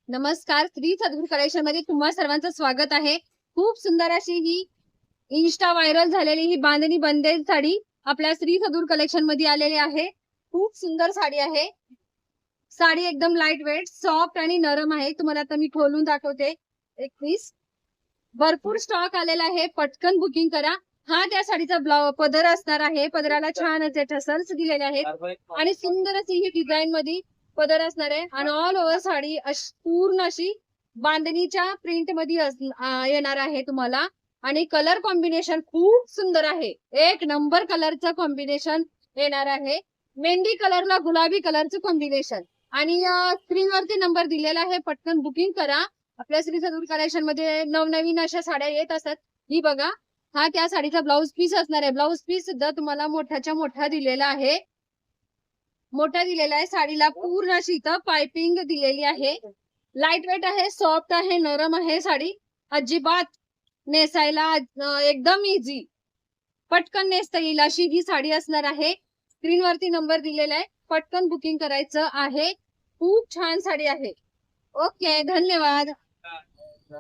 नमस्कार, श्री सद्गुरू कलेक्शन मध्ये तुम्हा सर्वांचं स्वागत आहे। खूप सुंदर अशी ही इंस्टा व्हायरल झालेली ही बांधणी बंदेज साडी आपल्या श्री सद्गुरू कलेक्शन मध्ये आलेली आहे। खूप सुंदर साडी आहे। साडी एकदम लाईट वेट, सॉफ्ट आणि नरम आहे। तुम्हाला आता मी खोलून दाखवते। एक पीस भरपूर स्टॉक आलेला आहे, पटकन बुकिंग करा। हा त्या साडीचा पदर असणार आहे। पदराला छान असे टसल्स दिलेले आहेत आणि सुंदर अशी ही डिझाइन मध्ये पदर असणार आहे आणि ऑल ओव्हर साडी पूर्ण अशी बांधणीच्या प्रिंट मध्ये येणार आहे तुम्हाला। आणि कलर कॉम्बिनेशन खूप सुंदर आहे, एक नंबर कलरचं कॉम्बिनेशन येणार आहे। मेहंदी कलरला गुलाबी कलरचं कॉम्बिनेशन आणि स्क्रीनवरती नंबर दिलेला आहे, पटकन बुकिंग करा। आपल्या श्री सद्गुरू कलेक्शन मध्ये नवनवीन अशा साड्या येत असतात। ही बघा, हा त्या साडीचा ब्लाउज पीस असणार आहे। ब्लाउज पीस सुद्धा तुम्हाला मोठ्याच्या मोठा दिलेला आहे, मोठा दिलेला आहे। साडीला पूर्ण अशी इथं पाइपिंग दिलेली आहे। लाईट वेट आहे, सॉफ्ट आहे, नरम आहे। साडी अजिबात नेसायला एकदम इझी, पटकन नेसता येईल अशी ही साडी असणार आहे। स्क्रीनवरती नंबर दिलेला आहे, पटकन बुकिंग करायचं आहे। खूप छान साडी आहे। ओके, धन्यवाद।